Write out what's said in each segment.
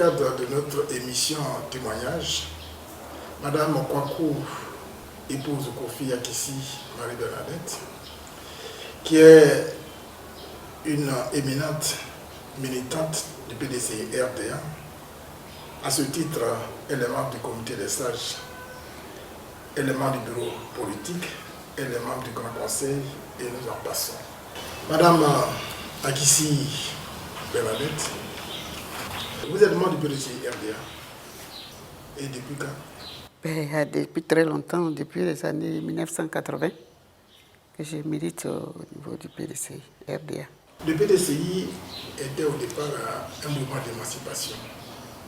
cadre de notre émission Témoignage, Madame Kwaku, épouse de Kofi Akissi, Marie-Bernadette, qui est une éminente militante du PDCI RDA. À ce titre, elle est membre du comité des sages, elle est membre du bureau politique, elle est membre du Grand Conseil et nous en passons. Madame Akissi Bernadette, vous êtes membre du PDCI RDA. Et depuis quand? Depuis très longtemps, depuis les années 1980, que je milite au niveau du PDCI RDA. Le PDCI était au départ un mouvement d'émancipation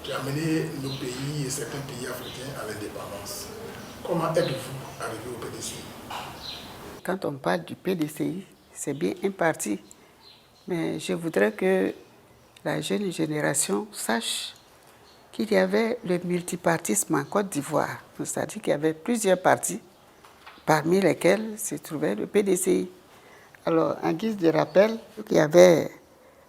qui a mené nos pays et certains pays africains à l'indépendance. Comment êtes-vous arrivé au PDCI? Quand on parle du PDCI, c'est bien un parti, mais je voudrais que la jeune génération sache qu'il y avait le multipartisme en Côte d'Ivoire. C'est-à-dire qu'il y avait plusieurs partis, parmi lesquels se trouvait le PDCI. Alors, en guise de rappel, il y avait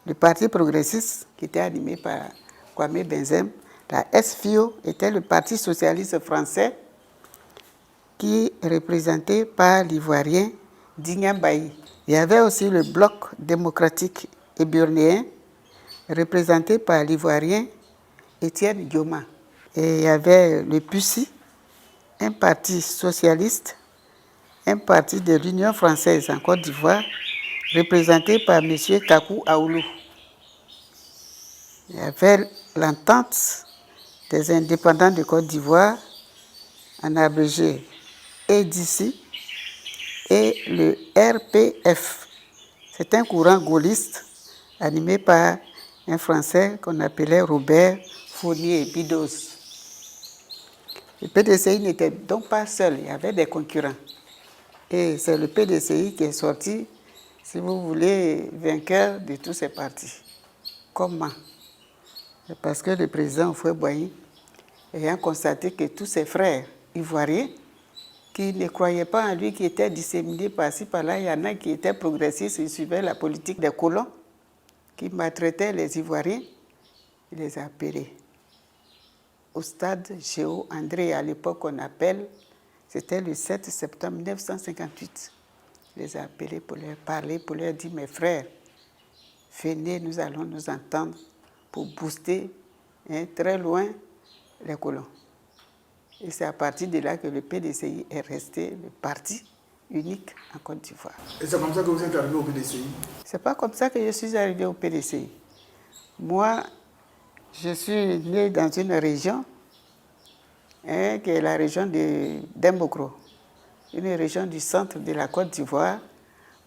le Parti progressiste qui était animé par Kwame Benzem. La SFIO était le Parti socialiste français qui est représenté par l'Ivoirien Dignan Bailly. Il y avait aussi le Bloc démocratique éburnéen représenté par l'Ivoirien Étienne Dioma. Et il y avait le PUCI, un parti socialiste, un parti de l'Union française en Côte d'Ivoire, représenté par M. Kakou Aoulou. Il y avait l'entente des indépendants de Côte d'Ivoire, en abrégé EDICI, et le RPF. C'est un courant gaulliste animé par un Français qu'on appelait Robert Fournier-Bidos. Le PDCI n'était donc pas seul, il y avait des concurrents. Et c'est le PDCI qui est sorti, si vous voulez, vainqueur de tous ces partis. Comment? C'est parce que le président Houphouët-Boigny, ayant constaté que tous ses frères ivoiriens, qui ne croyaient pas en lui, qui étaient disséminés par-ci, par-là, il y en a qui étaient progressistes, ils suivaient la politique des colons, qui maltraitaient les Ivoiriens, il les a appelés. Au stade Géo André, à l'époque on appelle, c'était le 7 septembre 1958. Il les a appelés pour leur parler, pour leur dire, mes frères, venez, nous allons nous entendre pour booster très loin les colons. Et c'est à partir de là que le PDCI est resté le parti unique en Côte d'Ivoire. Et c'est comme ça que vous êtes arrivé au PDCI? C'est pas comme ça que je suis arrivé au PDCI. Moi, je suis né dans une région qui est la région de Dembokro, une région du centre de la Côte d'Ivoire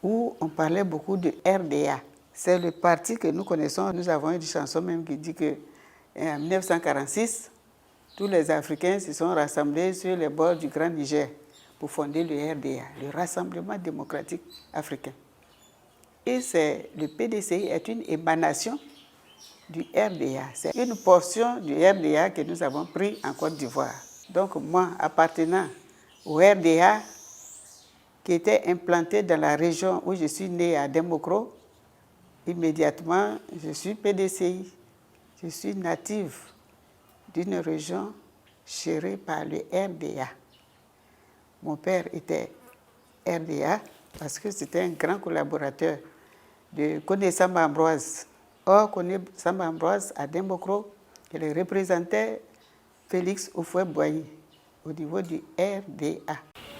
où on parlait beaucoup de RDA. C'est le parti que nous connaissons. Nous avons une chanson même qui dit qu'en 1946, tous les Africains se sont rassemblés sur les bords du Grand Niger pour fonder le RDA, le Rassemblement démocratique africain. Et le PDCI est une émanation du RDA. C'est une portion du RDA que nous avons pris en Côte d'Ivoire. Donc moi, appartenant au RDA, qui était implanté dans la région où je suis né à Dembokro, immédiatement, je suis PDCI. Je suis native d'une région gérée par le RDA. Mon père était RDA parce que c'était un grand collaborateur de Koné Samba Ambroise. Or, Koné Samba Ambroise, à Dembokro, il représentait Félix Houphouët-Boigny au niveau du RDA.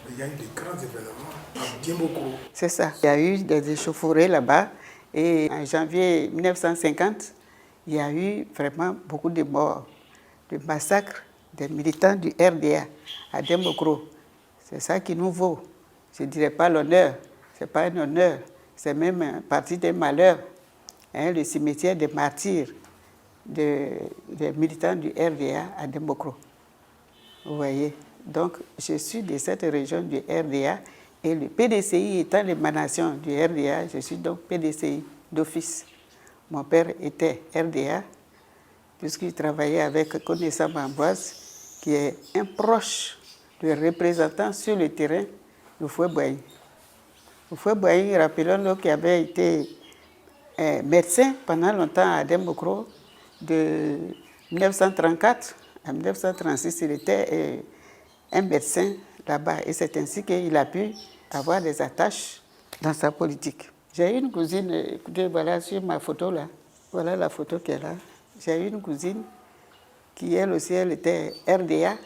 Il y a eu de grands événements à Dembokro. C'est ça. Il y a eu des échauffourées là-bas. Et en janvier 1950, il y a eu vraiment beaucoup de morts, de massacres des militants du RDA à Dembokro. C'est ça qui nous vaut. Je ne dirais pas l'honneur, ce n'est pas un honneur, c'est même un parti des malheurs. Le cimetière des martyrs des militants du RDA à Dembokro. Vous voyez? Donc, je suis de cette région du RDA et le PDCI étant l'émanation du RDA, je suis donc PDCI d'office. Mon père était RDA, puisqu'il travaillait avec Koné Samba Ambroise, qui est un proche du représentant sur le terrain de Houphouët-Boigny. Houphouët-Boigny, rappelons-le, qui avait été médecin pendant longtemps à Dembokro, de 1934 à 1936, il était un médecin là-bas. Et c'est ainsi qu'il a pu avoir des attaches dans sa politique. J'ai une cousine, écoutez, voilà sur ma photo là, voilà la photo qui est là. J'ai une cousine qui, elle aussi, elle était RDA.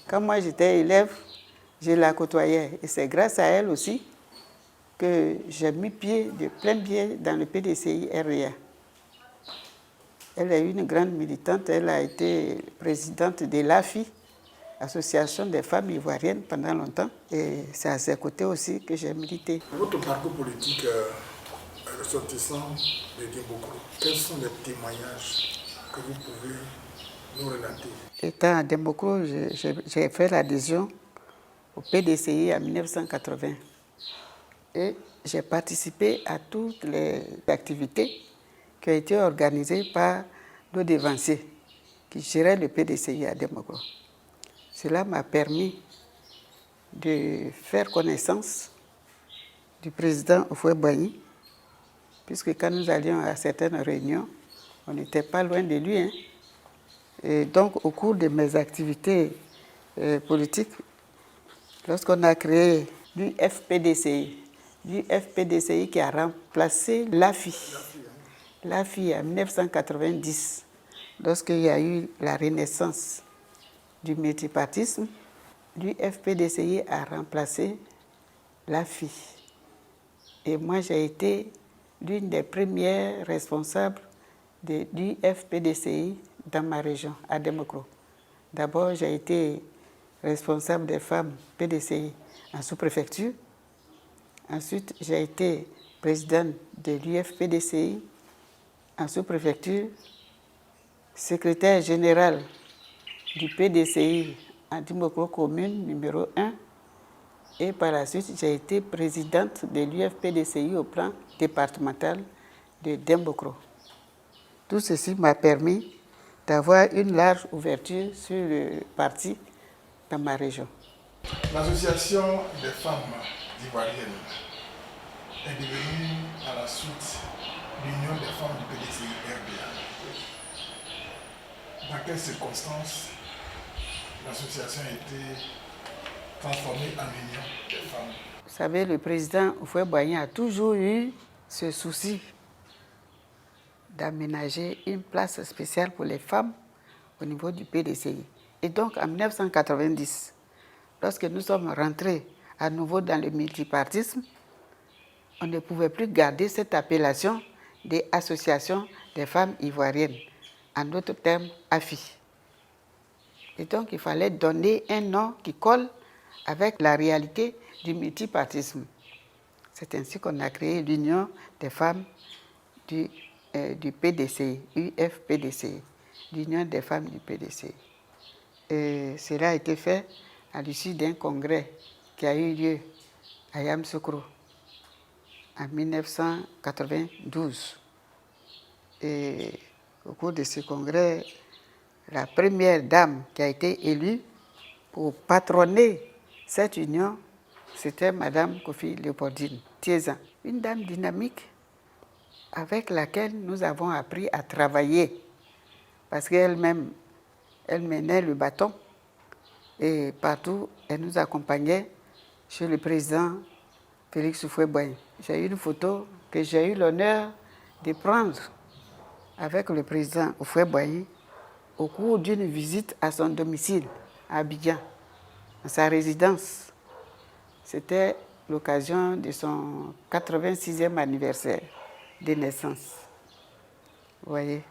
Quand moi j'étais élève, je la côtoyais. Et c'est grâce à elle aussi que j'ai mis pied, de plein pied dans le PDCI RDA. Elle est une grande militante, elle a été présidente de l'AFI, Association des femmes ivoiriennes, pendant longtemps. Et c'est à ses côtés aussi que j'ai milité. Votre parcours politique ressortissant de Dimbokro, quels sont les témoignages que vous pouvez nous relater? Étant à Dimbokro, j'ai fait l'adhésion au PDCI en 1980. Et j'ai participé à toutes les activités qui ont été organisées par nos dévanciers qui géraient le PDCI à Dimbokro. Cela m'a permis de faire connaissance du président Houphouët-Boigny, puisque quand nous allions à certaines réunions, on n'était pas loin de lui. Hein. Et donc, au cours de mes activités politiques, lorsqu'on a créé l'UFPDCI qui a remplacé l'AFI en 1990, lorsqu'il y a eu la renaissance du multipartisme, l'UFPDCI a remplacé l'AFI. Et moi, j'ai été l'une des premières responsables de l'UFPDCI dans ma région, à Dimbokro. D'abord, j'ai été responsable des femmes PDCI en sous-préfecture. Ensuite, j'ai été présidente de l'UFPDCI en sous-préfecture, secrétaire général du PDCI en Dimbokro commune numéro 1. Et par la suite, j'ai été présidente de l'UFPDCI au plan départemental de Dimbokro. Tout ceci m'a permis d'avoir une large ouverture sur le parti dans ma région. L'association des femmes ivoiriennes est devenue à la suite l'Union des femmes du PDCI RDA. Dans quelles circonstances l'association a été transformée en Union des femmes? Vous savez, le président Houphouët-Boigny a toujours eu ce souci d'aménager une place spéciale pour les femmes au niveau du PDCI. Et donc, en 1990, lorsque nous sommes rentrés à nouveau dans le multipartisme, on ne pouvait plus garder cette appellation des associations des femmes ivoiriennes, en d'autres termes, AFI. Et donc, il fallait donner un nom qui colle avec la réalité du multipartisme. C'est ainsi qu'on a créé l'Union des femmes du PDCI, UFPDCI, l'Union des femmes du PDCI. Et cela a été fait à l'issue d'un congrès qui a eu lieu à Yamoussoukro en 1992. Et au cours de ce congrès, la première dame qui a été élue pour patronner cette union, c'était Madame Kofi Léopoldine Tiézan, une dame dynamique avec laquelle nous avons appris à travailler, parce qu'elle-même, elle menait le bâton et partout, elle nous accompagnait chez le président Félix Houphouët-Boigny. J'ai une photo que j'ai eu l'honneur de prendre avec le président Houphouët-Boigny au cours d'une visite à son domicile à Abidjan, à sa résidence. C'était l'occasion de son 86e anniversaire de naissance. Vous voyez,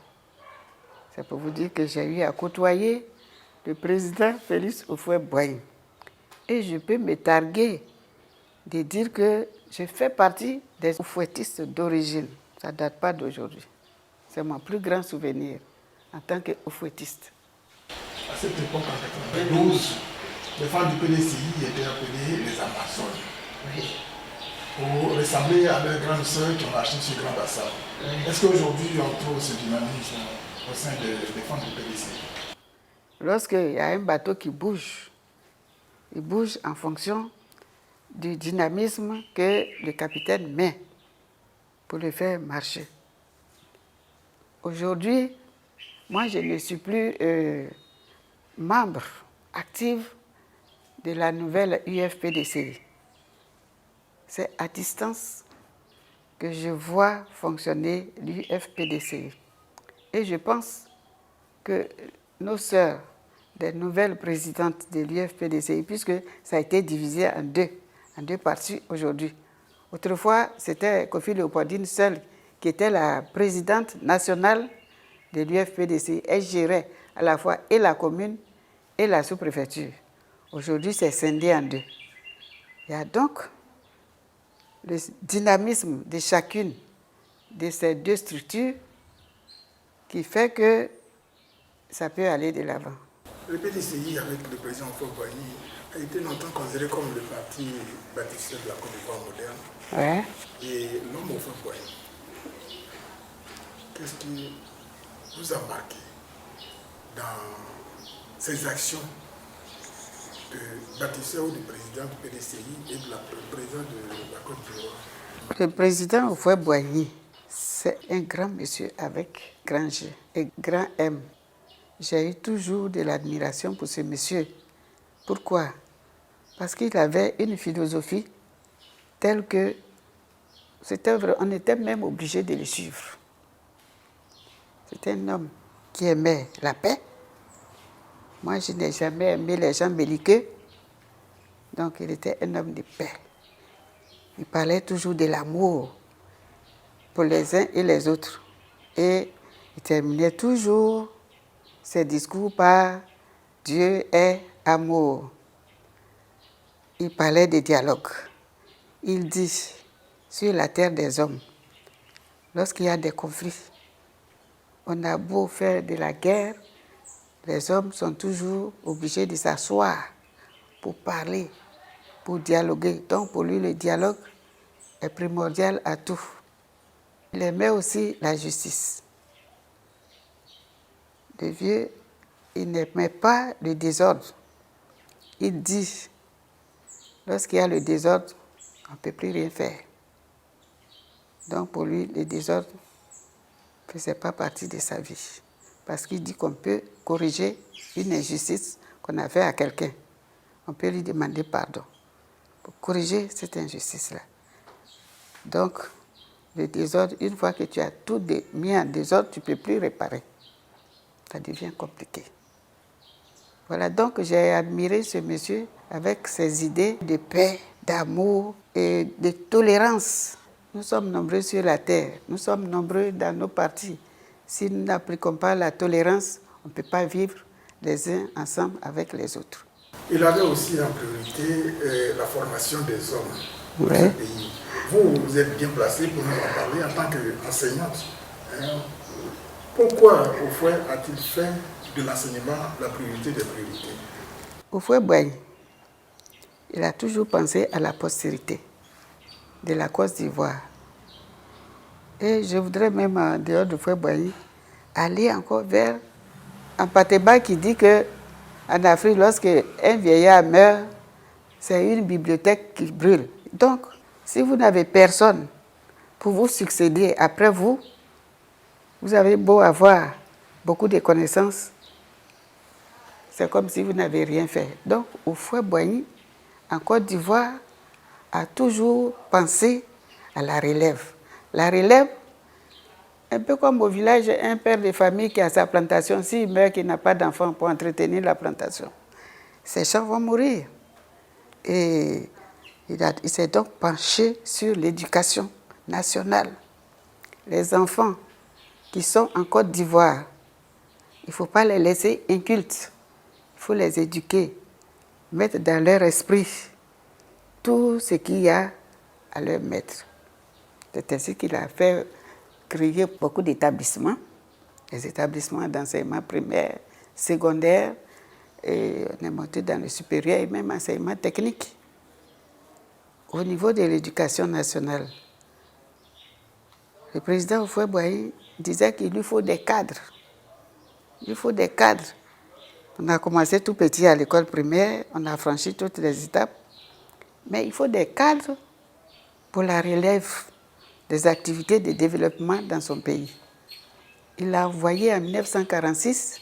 ça peut vous dire que j'ai eu à côtoyer le président Félix Houphouët-Boigny. Et je peux me targuer de dire que je fais partie des oufouettistes d'origine. Ça ne date pas d'aujourd'hui. C'est mon plus grand souvenir en tant qu'oufouettiste. À cette époque, en 1992, les femmes du PDCI étaient appelées les Amazones. Oui. Pour ressembler à leurs grandes sœurs qui ont marché sur Grand Bassam. Oui. Est-ce qu'aujourd'hui, on trouve ce dynamisme au sein des femmes du PDCI? Lorsqu'il y a un bateau qui bouge, il bouge en fonction du dynamisme que le capitaine met pour le faire marcher. Aujourd'hui, moi, je ne suis plus membre actif de la nouvelle UFPDCI. C'est à distance que je vois fonctionner l'UFPDCI. Et je pense que nos sœurs, des nouvelles présidentes de l'UFPDCI, puisque ça a été divisé en deux parties aujourd'hui. Autrefois, c'était Kofi Léopoldine seule qui était la présidente nationale de l'UFPDCI. Elle gérait à la fois et la commune et la sous-préfecture. Aujourd'hui, c'est scindé en deux. Il y a donc le dynamisme de chacune de ces deux structures qui fait que ça peut aller de l'avant. Le PDCI, avec le président Houphouët-Boigny, a été longtemps considéré comme le parti bâtisseur de la Côte d'Ivoire moderne. Ouais. Et l'homme Houphouët-Boigny, qu'est-ce qui vous a marqué dans ces actions de bâtisseur ou de président du PDCI et de la président de la Côte d'Ivoire? Le président Houphouët-Boigny, c'est un grand monsieur avec grand G et grand M. J'ai eu toujours de l'admiration pour ce monsieur. Pourquoi? Parce qu'il avait une philosophie telle que on était même obligé de le suivre. C'était un homme qui aimait la paix. Moi, je n'ai jamais aimé les gens belliqueux. Donc, il était un homme de paix. Il parlait toujours de l'amour pour les uns et les autres. Et il terminait toujours ses discours par « Dieu est amour ». Il parlait de dialogue. Il dit, sur la terre des hommes, lorsqu'il y a des conflits, on a beau faire de la guerre, les hommes sont toujours obligés de s'asseoir pour parler, pour dialoguer. Donc pour lui, le dialogue est primordial à tout. Il aimait aussi la justice. Le vieux, il n'aimait pas le désordre. Il dit, lorsqu'il y a le désordre, on ne peut plus rien faire. Donc pour lui, le désordre ne faisait pas partie de sa vie. Parce qu'il dit qu'on peut corriger une injustice qu'on a fait à quelqu'un. On peut lui demander pardon pour corriger cette injustice-là. Donc, le désordre, une fois que tu as tout mis en désordre, tu ne peux plus réparer. Ça devient compliqué. Voilà, donc j'ai admiré ce monsieur avec ses idées de paix, d'amour et de tolérance. Nous sommes nombreux sur la terre, nous sommes nombreux dans nos partis. Si nous n'appliquons pas la tolérance, on ne peut pas vivre les uns ensemble avec les autres. Il avait aussi en priorité la formation des hommes dans Ouais. ce pays. Vous êtes bien placé pour nous en parler en tant qu'enseignante. Pourquoi Houphouët a-t-il fait de l'enseignement la priorité des priorités? Houphouët-Boigny, il a toujours pensé à la postérité de la Côte d'Ivoire. Et je voudrais même, en dehors de Houphouët-Boigny, aller encore vers Ampateba qui dit qu'en Afrique, lorsque un vieillard meurt, c'est une bibliothèque qui brûle. Donc, si vous n'avez personne pour vous succéder après vous, vous avez beau avoir beaucoup de connaissances, c'est comme si vous n'avez rien fait. Donc, Houphouët-Boigny, en Côte d'Ivoire, a toujours pensé à la relève. La relève, un peu comme au village, un père de famille qui a sa plantation, s'il meurt, qu'il n'a pas d'enfant pour entretenir la plantation, ces gens vont mourir. Et il s'est donc penché sur l'éducation nationale. Les enfants qui sont en Côte d'Ivoire, il ne faut pas les laisser incultes. Il faut les éduquer, mettre dans leur esprit tout ce qu'il y a à leur mettre. C'est ainsi qu'il a fait créer beaucoup d'établissements, des établissements d'enseignement primaire, secondaire, et on est monté dans le supérieur et même enseignement technique. Au niveau de l'éducation nationale, le président Houphouët-Boigny disait qu'il lui faut des cadres. Il faut des cadres. On a commencé tout petit à l'école primaire, on a franchi toutes les étapes, mais il faut des cadres pour la relève des activités de développement dans son pays. il l'a envoyé en 1946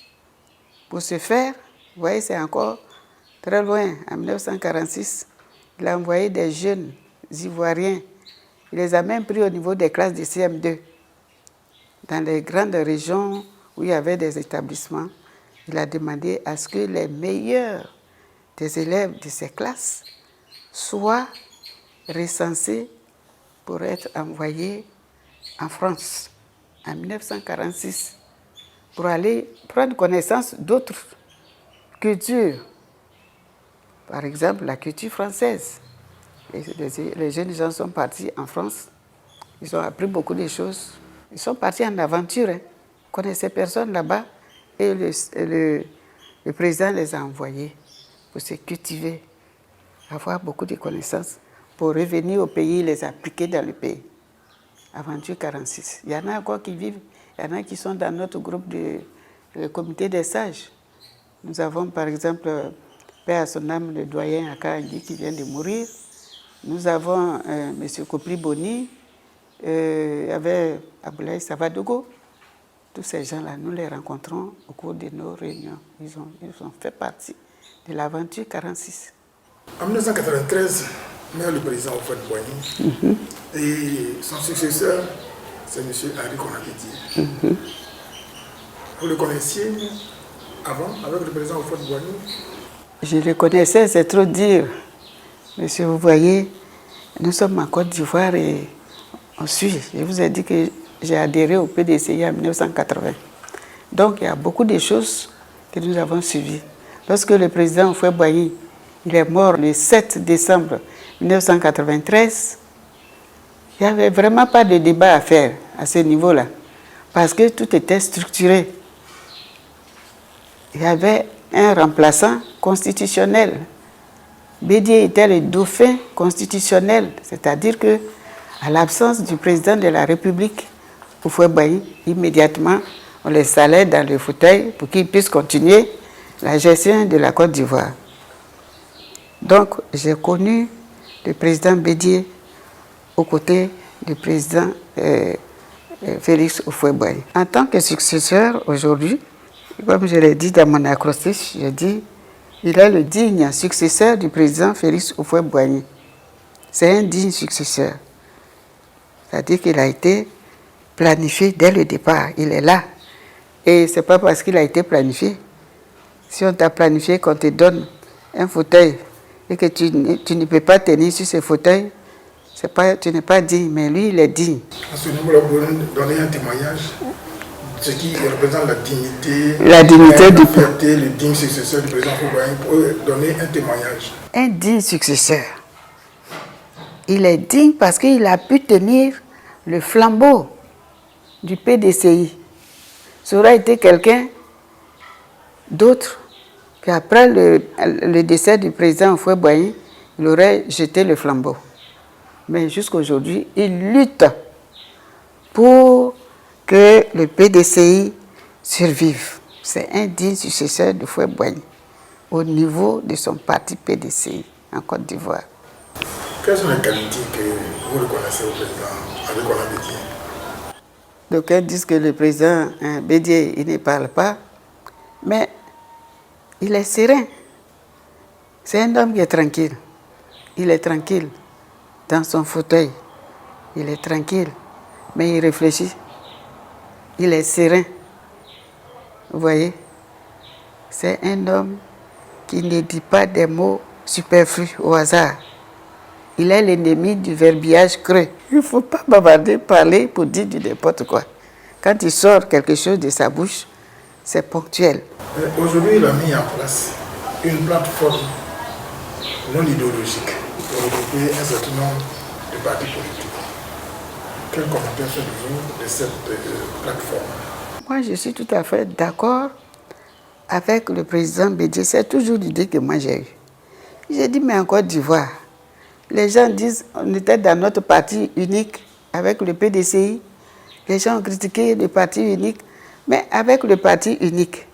pour ce faire. Vous voyez, c'est encore très loin. En 1946, il a envoyé des jeunes Ivoiriens. Il les a même pris au niveau des classes de CM2. Dans les grandes régions où il y avait des établissements, il a demandé à ce que les meilleurs des élèves de ces classes soient recensés pour être envoyés en France en 1946 pour aller prendre connaissance d'autres cultures. Par exemple, la culture française. Les jeunes gens sont partis en France, ils ont appris beaucoup de choses. Ils sont partis en aventure, hein. Ils ne connaissaient personne là-bas et le président les a envoyés pour se cultiver, avoir beaucoup de connaissances, pour revenir au pays et les appliquer dans le pays. Aventure 46. Il y en a encore qui vivent, il y en a qui sont dans notre groupe de comité des sages. Nous avons par exemple, Père à son âme, le doyen Akandi qui vient de mourir. Nous avons M. Kopli Boni, il y avait Aboulaye Savadogo. Tous ces gens-là, nous les rencontrons au cours de nos réunions. Ils ont fait partie de l'aventure 46. En 1993, meurt le président Houphouët-Boigny et son successeur, c'est M. Henri Konan Bédié. Vous le connaissiez avant, avec le président Houphouët-Boigny? Je le connaissais, c'est trop dire. Monsieur, vous voyez, nous sommes en Côte d'Ivoire et on suit. Je vous ai dit que j'ai adhéré au PDCI en 1980. Donc, il y a beaucoup de choses que nous avons suivies. Lorsque le président Houphouët-Boigny il est mort le 7 décembre 1993, il n'y avait vraiment pas de débat à faire à ce niveau-là, parce que tout était structuré. Il y avait un remplaçant constitutionnel. Bédié était le dauphin constitutionnel, c'est-à-dire que, à l'absence du président de la République, Houphouët-Boigny, immédiatement, on les installait dans le fauteuil pour qu'ils puissent continuer la gestion de la Côte d'Ivoire. Donc, j'ai connu le président Bédié aux côtés du président Félix Houphouët-Boigny. En tant que successeur, aujourd'hui, comme je l'ai dit dans mon acrostiche, j'ai dit il est le digne successeur du président Félix Houphouët-Boigny. C'est un digne successeur. C'est-à-dire qu'il a été planifié dès le départ. Il est là. Et ce n'est pas parce qu'il a été planifié. Si on t'a planifié, qu'on te donne un fauteuil et que tu ne peux pas tenir sur ce fauteuil, tu n'es pas digne, mais lui, il est digne. À ce niveau-là, vous pouvez donner un témoignage, ce qui représente la dignité, la fierté, le digne successeur du président Houphouët-Boigny, pour donner un témoignage. Un digne successeur. Il est digne parce qu'il a pu tenir le flambeau du PDCI. Ça aurait été quelqu'un d'autre qu'après le décès du président Houphouët-Boigny, il aurait jeté le flambeau. Mais jusqu'à aujourd'hui, il lutte pour que le PDCI survive. C'est un digne successeur de Houphouët-Boigny au niveau de son parti PDCI en Côte d'Ivoire. Quelles sont les qualités que vous reconnaissez au président Henri Konan Bédié? D'aucuns disent que le président Bédié, il ne parle pas, mais il est serein. C'est un homme qui est tranquille. Il est tranquille dans son fauteuil. Il est tranquille, mais il réfléchit. Il est serein. Vous voyez? C'est un homme qui ne dit pas des mots superflus au hasard. Il est l'ennemi du verbiage creux. Il ne faut pas bavarder, parler pour dire du n'importe quoi. Quand il sort quelque chose de sa bouche, c'est ponctuel. Aujourd'hui, il a mis en place une plateforme non idéologique pour regrouper un certain nombre de partis politiques. Quel commentaire faites-vous de cette plateforme? Moi, je suis tout à fait d'accord avec le président Bédié. C'est toujours l'idée que moi j'ai eue. J'ai dit, mais en Côte d'Ivoire, les gens disent on était dans notre parti unique avec le PDCI. Les gens ont critiqué le parti unique. Mais avec le parti unique,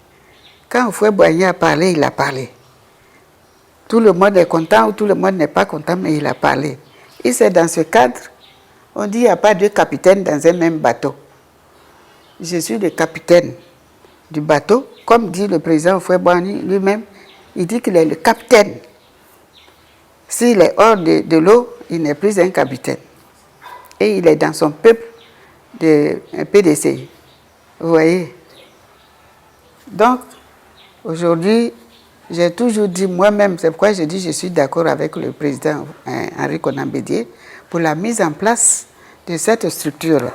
quand Houphouët-Boigny a parlé, il a parlé. Tout le monde est content ou tout le monde n'est pas content, mais il a parlé. Et c'est dans ce cadre, on dit qu'il n'y a pas deux capitaines dans un même bateau. je suis le capitaine du bateau. Comme dit le président Houphouët-Boigny lui-même, il dit qu'il est le capitaine. S'il est hors de l'eau, il n'est plus un capitaine. Et il est dans son peuple de PDCI. Vous voyez? Donc, aujourd'hui, j'ai toujours dit moi-même, c'est pourquoi je dis que je suis d'accord avec le président Henri Konan Bédié pour la mise en place de cette structure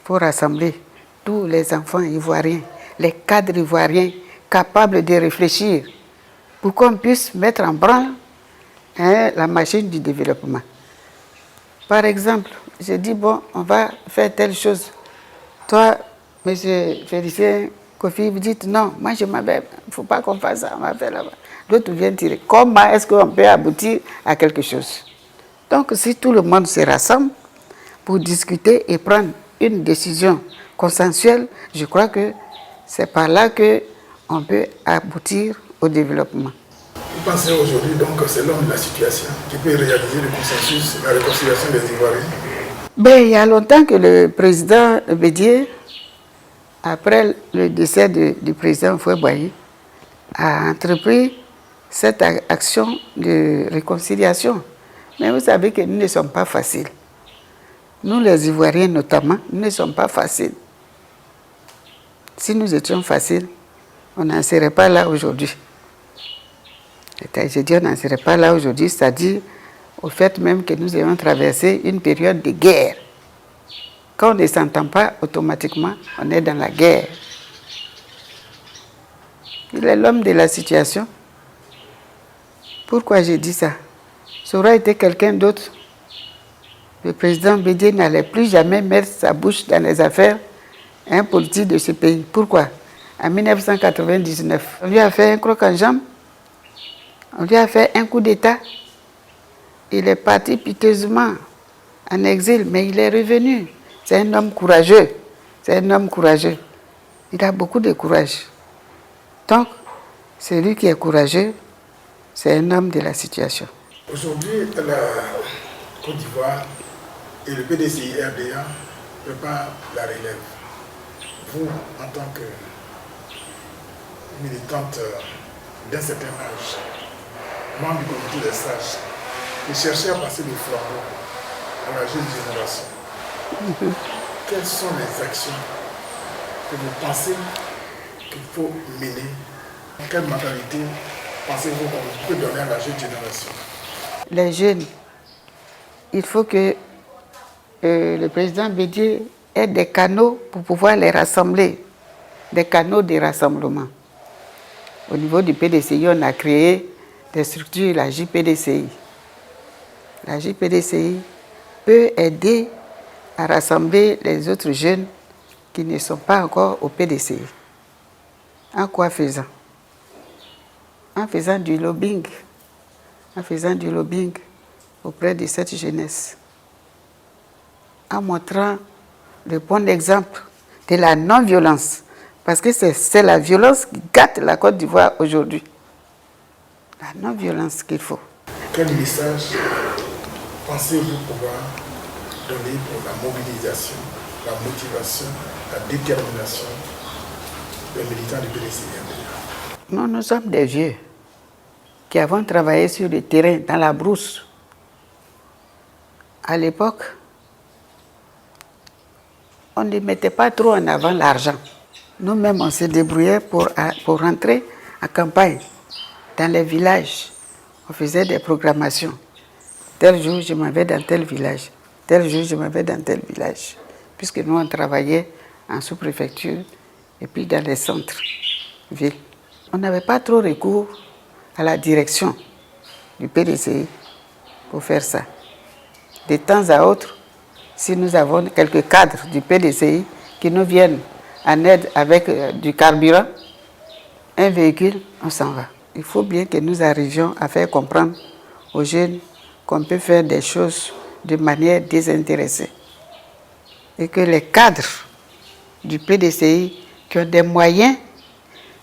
pour rassembler tous les enfants ivoiriens, les cadres ivoiriens capables de réfléchir pour qu'on puisse mettre en branle la machine du développement. Par exemple, je dis, bon, on va faire telle chose. Toi, M. Félicien Kofi, vous dites, non, moi je m'avais, il ne faut pas qu'on fasse ça, on va faire là-bas. L'autre vient tirer. Comment est-ce qu'on peut aboutir à quelque chose? Donc, si tout le monde se rassemble pour discuter et prendre une décision consensuelle, je crois que c'est par là qu'on peut aboutir au développement. Vous pensez aujourd'hui donc que c'est l'homme de la situation qui peut réaliser le consensus, la réconciliation des Ivoiriens? Ben, il y a longtemps que le président Bédié, après le décès du président Houphouët-Boigny, a entrepris cette action de réconciliation. Mais vous savez que nous ne sommes pas faciles. Nous, les Ivoiriens notamment, nous ne sommes pas faciles. Si nous étions faciles, on n'en serait pas là aujourd'hui. Je dis, on n'en serait pas là aujourd'hui, c'est-à-dire au fait même que nous avons traversé une période de guerre. Quand on ne s'entend pas, automatiquement, on est dans la guerre. Il est l'homme de la situation. Pourquoi j'ai dit ça? Ça aurait été quelqu'un d'autre. Le président Bédié n'allait plus jamais mettre sa bouche dans les affaires politiques de ce pays. Pourquoi? En 1999, on lui a fait un croc en jambe. On lui a fait un coup d'État. Il est parti piteusement en exil, mais il est revenu. C'est un homme courageux. C'est un homme courageux. Il a beaucoup de courage. Donc, celui qui est courageux, c'est un homme de la situation. Aujourd'hui, la Côte d'Ivoire et le PDCI-RDA préparent la relève. Vous, en tant que militante d'un certain âge, membre du comité des sages, qui cherchez à passer le flambeau à la jeune génération, quelles sont les actions que vous pensez qu'il faut mener? Quelle mentalité pensez-vous qu'on peut donner à la jeune génération? Les jeunes, il faut que le président Bédié ait des canaux pour pouvoir les rassembler, des canaux de rassemblement. Au niveau du PDCI, on a créé des structures, la JPDCI. La JPDCI peut aider à rassembler les autres jeunes qui ne sont pas encore au PDCI. En quoi faisant? En faisant du lobbying. En faisant du lobbying auprès de cette jeunesse. En montrant le bon exemple de la non-violence. Parce que c'est la violence qui gâte la Côte d'Ivoire aujourd'hui. La non-violence qu'il faut. Quel message pensez-vous pouvoir donner pour la mobilisation, la motivation, la détermination des militants du PDCI? Nous sommes des vieux qui avons travaillé sur le terrain, dans la brousse. À l'époque, on ne mettait pas trop en avant l'argent. Nous-mêmes, on se débrouillait pour rentrer en campagne, dans les villages. On faisait des programmations. Tel jour, je m'en vais dans tel village. Tel jour, je m'en vais dans tel village. Puisque nous, on travaillait en sous-préfecture et puis dans les centres-villes. On n'avait pas trop recours à la direction du PDCI pour faire ça. De temps à autre, si nous avons quelques cadres du PDCI qui nous viennent en aide avec du carburant, un véhicule, on s'en va. Il faut bien que nous arrivions à faire comprendre aux jeunes qu'on peut faire des choses de manière désintéressée. Et que les cadres du PDCI qui ont des moyens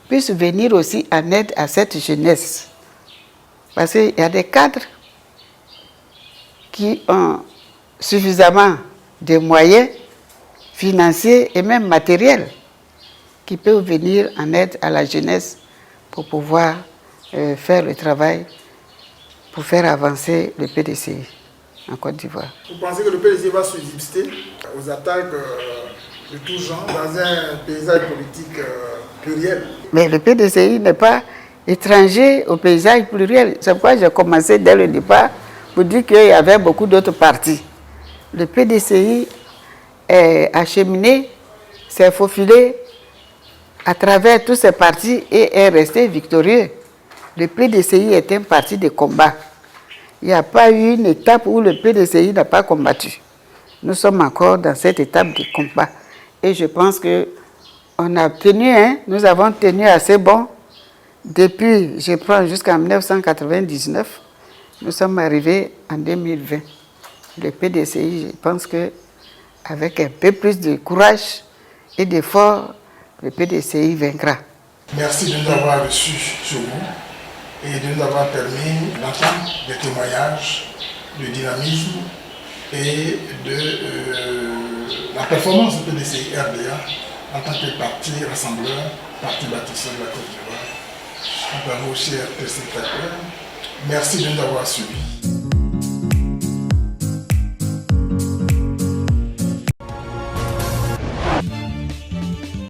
puissent venir aussi en aide à cette jeunesse. Parce qu'il y a des cadres qui ont suffisamment de moyens financiers et même matériels qui peuvent venir en aide à la jeunesse pour pouvoir faire le travail, pour faire avancer le PDCI en Côte d'Ivoire. Vous pensez que le PDCI va subsister aux attaques de tout genre dans un paysage politique pluriel? Mais le PDCI n'est pas étranger au paysage pluriel. C'est pourquoi j'ai commencé dès le départ pour dire qu'il y avait beaucoup d'autres partis. Le PDCI est acheminé, s'est faufilé à travers tous ces partis et est resté victorieux. Le PDCI est un parti de combat. Il n'y a pas eu une étape où le PDCI n'a pas combattu. Nous sommes encore dans cette étape de combat. Et je pense qu'on a tenu, nous avons tenu assez bon. Depuis, je prends jusqu'en 1999, nous sommes arrivés en 2020. Le PDCI, je pense qu'avec un peu plus de courage et d'effort, le PDCI vaincra. Merci de nous avoir reçus chez vous et de nous avoir permis d'entendre des témoignages de dynamisme et de la performance du PDCI RDA en tant que parti rassembleur, parti bâtisseur de la Côte d'Ivoire. Quant à vous, chers téléspectateurs, merci de nous avoir suivis.